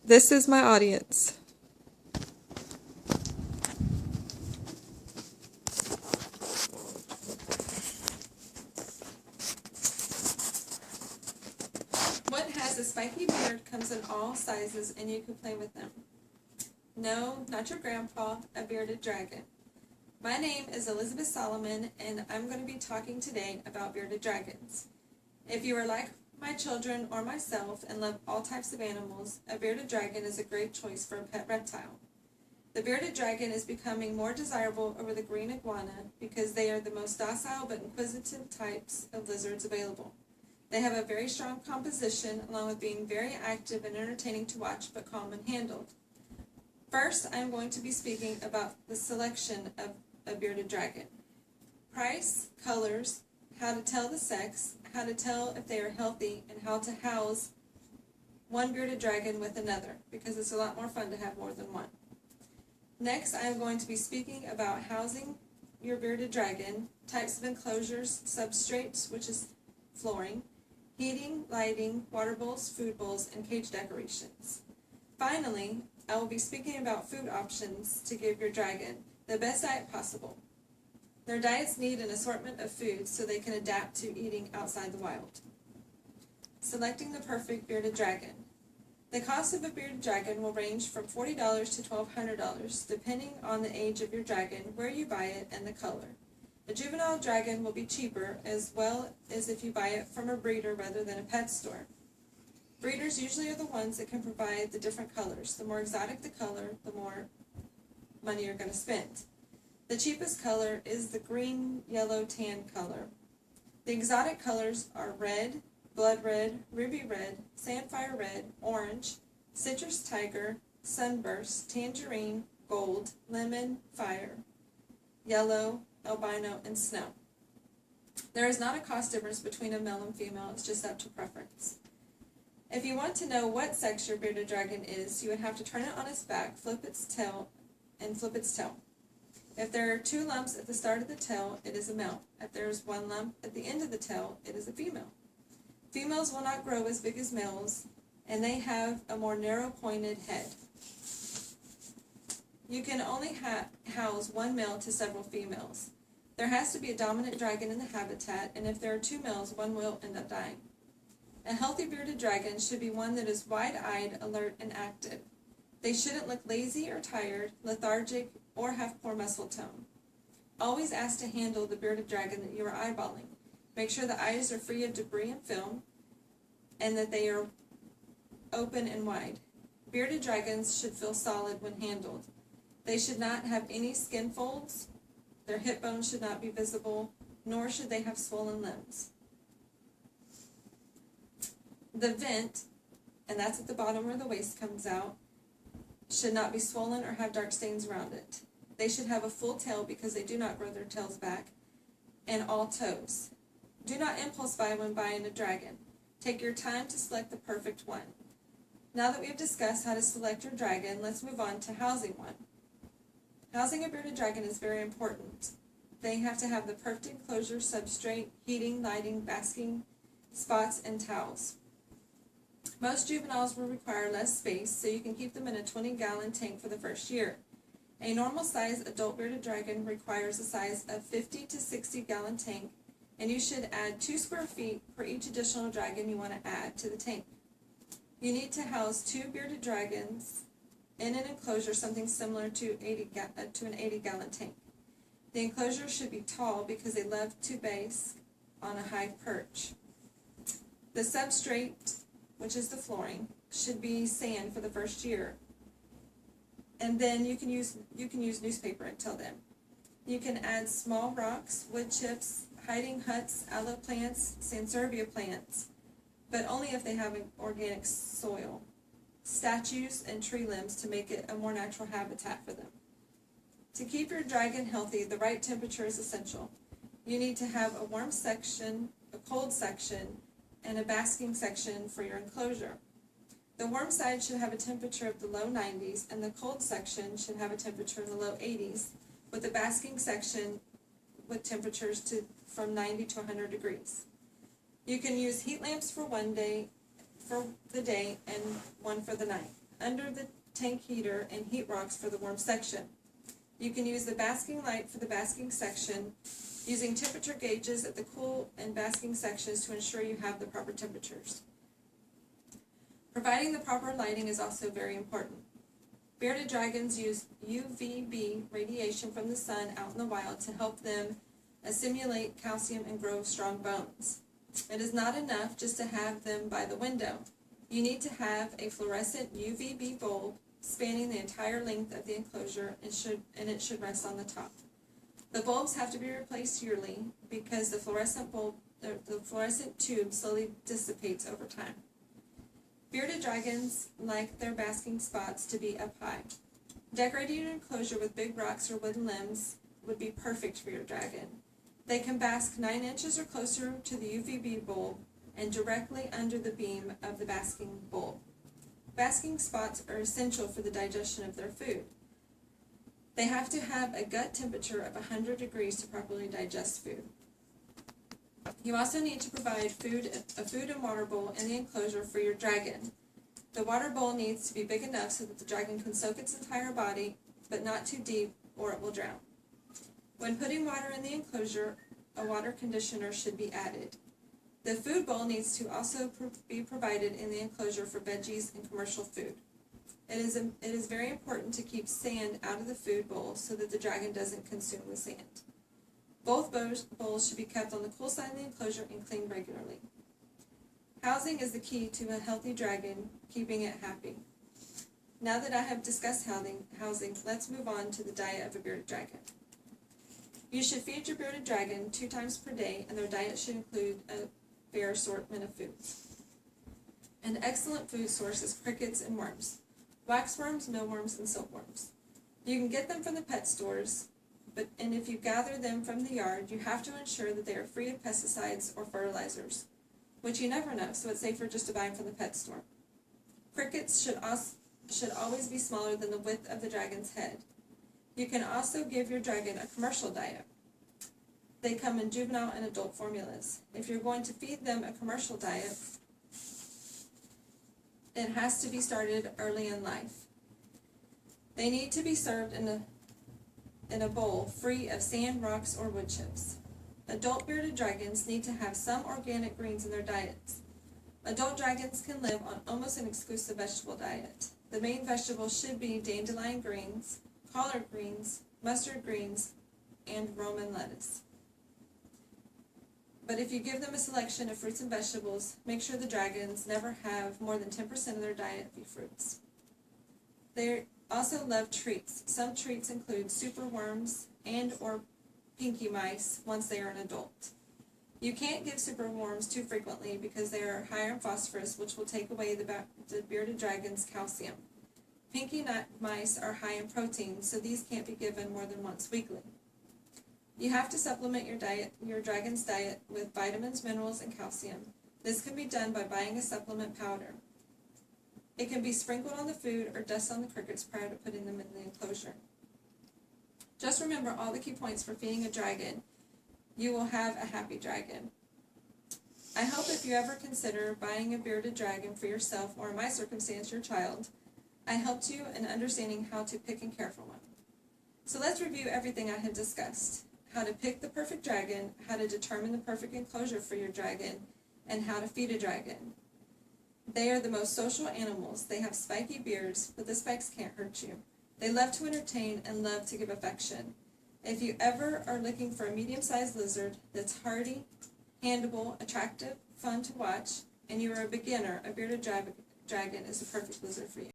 This is my audience. What has a spiky beard comes in all sizes and you can play with them. No, not your grandpa, a bearded dragon. My name is Elizabeth Solomon and I'm going to be talking today about bearded dragons. If you are like my children or myself and love all types of animals, a bearded dragon is a great choice for a pet reptile. The bearded dragon is becoming more desirable over the green iguana because they are the most docile but inquisitive types of lizards available. They have a very strong composition along with being very active and entertaining to watch but calm and handled. First, I am going to be speaking about the selection of a bearded dragon. Price, colors, how to tell the sex, how to tell if they are healthy, and how to house one bearded dragon with another, because it's a lot more fun to have more than one. Next, I am going to be speaking about housing your bearded dragon, types of enclosures, substrates, which is flooring, heating, lighting, water bowls, food bowls, and cage decorations. Finally, I will be speaking about food options to give your dragon the best diet possible. Their diets need an assortment of foods so they can adapt to eating outside the wild. Selecting the perfect bearded dragon. The cost of a bearded dragon will range from $40 to $1,200 depending on the age of your dragon, where you buy it, and the color. A juvenile dragon will be cheaper, as well as if you buy it from a breeder rather than a pet store. Breeders usually are the ones that can provide the different colors. The more exotic the color, the more money you're going to spend. The cheapest color is the green, yellow, tan color. The exotic colors are red, blood red, ruby red, sapphire red, orange, citrus tiger, sunburst, tangerine, gold, lemon, fire, yellow, albino, and snow. There is not a cost difference between a male and female, it's just up to preference. If you want to know what sex your bearded dragon is, you would have to turn it on its back, flip its tail, and flip its tail. If there are 2 lumps at the start of the tail, it is a male. If there is 1 lump at the end of the tail, it is a female. Females will not grow as big as males, and they have a more narrow pointed head. You can only house 1 male to several females. There has to be a dominant dragon in the habitat, and if there are 2 males, 1 will end up dying. A healthy bearded dragon should be one that is wide-eyed, alert, and active. They shouldn't look lazy or tired, lethargic, or have poor muscle tone. Always ask to handle the bearded dragon that you are eyeballing. Make sure the eyes are free of debris and film, and that they are open and wide. Bearded dragons should feel solid when handled. They should not have any skin folds, their hip bones should not be visible, nor should they have swollen limbs. The vent, and that's at the bottom where the waist comes out, should not be swollen or have dark stains around it. They should have a full tail because they do not grow their tails back, and all toes. Do not impulse buy when buying a dragon. Take your time to select the perfect one. Now that we have discussed how to select your dragon, let's move on to housing one. Housing a bearded dragon is very important. They have to have the perfect enclosure, substrate, heating, lighting, basking spots, and towels. Most juveniles will require less space, so you can keep them in a 20-gallon tank for the first year. A normal-sized adult bearded dragon requires a size of 50 to 60-gallon tank, and you should add 2 square feet for each additional dragon you want to add to the tank. You need to house 2 bearded dragons in an enclosure something similar to an 80-gallon tank. The enclosure should be tall because they love to bask on a high perch. The substrate, which is the flooring, should be sand for the first year. And then you can use newspaper until then. You can add small rocks, wood chips, hiding huts, aloe plants, sansevieria plants, but only if they have an organic soil, statues, and tree limbs to make it a more natural habitat for them. To keep your dragon healthy, the right temperature is essential. You need to have a warm section, a cold section, and a basking section for your enclosure. The warm side should have a temperature of the low 90s, and the cold section should have a temperature in the low 80s, with the basking section with temperatures from 90 to 100 degrees. You can use heat lamps for the day and one for the night. under the tank heater and heat rocks for the warm section. You can use the basking light for the basking section, using temperature gauges at the cool and basking sections to ensure you have the proper temperatures. Providing the proper lighting is also very important. Bearded dragons use UVB radiation from the sun out in the wild to help them assimilate calcium and grow strong bones. It is not enough just to have them by the window. You need to have a fluorescent UVB bulb spanning the entire length of the enclosure and it should rest on the top. The bulbs have to be replaced yearly because the fluorescent tube slowly dissipates over time. Bearded dragons like their basking spots to be up high. Decorating an enclosure with big rocks or wooden limbs would be perfect for your dragon. They can bask 9 inches or closer to the UVB bulb and directly under the beam of the basking bulb. Basking spots are essential for the digestion of their food. They have to have a gut temperature of 100 degrees to properly digest food. You also need to provide a food and water bowl in the enclosure for your dragon. The water bowl needs to be big enough so that the dragon can soak its entire body, but not too deep or it will drown. When putting water in the enclosure, a water conditioner should be added. The food bowl needs to also be provided in the enclosure for veggies and commercial food. It is very important to keep sand out of the food bowl so that the dragon doesn't consume the sand. Both bowls should be kept on the cool side of the enclosure and cleaned regularly. Housing is the key to a healthy dragon, keeping it happy. Now that I have discussed housing, let's move on to the diet of a bearded dragon. You should feed your bearded dragon 2 times per day, and their diet should include a fair assortment of foods. An excellent food source is crickets and worms. Waxworms, millworms, and silkworms. You can get them from the pet stores, and if you gather them from the yard, you have to ensure that they are free of pesticides or fertilizers, which you never know, so it's safer just to buy them from the pet store. Crickets should always be smaller than the width of the dragon's head. You can also give your dragon a commercial diet. They come in juvenile and adult formulas. If you're going to feed them a commercial diet, it has to be started early in life. They need to be served in a bowl free of sand, rocks, or wood chips. Adult bearded dragons need to have some organic greens in their diets. Adult dragons can live on almost an exclusive vegetable diet. The main vegetables should be dandelion greens, collard greens, mustard greens, and Roman lettuce. But if you give them a selection of fruits and vegetables, make sure the dragons never have more than 10% of their diet be fruits. They also love treats. Some treats include superworms and or pinky mice once they are an adult. You can't give superworms too frequently because they are higher in phosphorus, which will take away the bearded dragon's calcium. Pinky mice are high in protein, so these can't be given more than once weekly. You have to supplement your dragon's diet with vitamins, minerals, and calcium. This can be done by buying a supplement powder. It can be sprinkled on the food or dust on the crickets prior to putting them in the enclosure. Just remember all the key points for feeding a dragon. You will have a happy dragon. I hope if you ever consider buying a bearded dragon for yourself, or in my circumstance, your child, I helped you in understanding how to pick and care for one. So let's review everything I have discussed. How to pick the perfect dragon, how to determine the perfect enclosure for your dragon, and how to feed a dragon. They are the most social animals. They have spiky beards, but the spikes can't hurt you. They love to entertain and love to give affection. If you ever are looking for a medium-sized lizard that's hardy, handleable, attractive, fun to watch, and you are a beginner, a bearded dragon is the perfect lizard for you.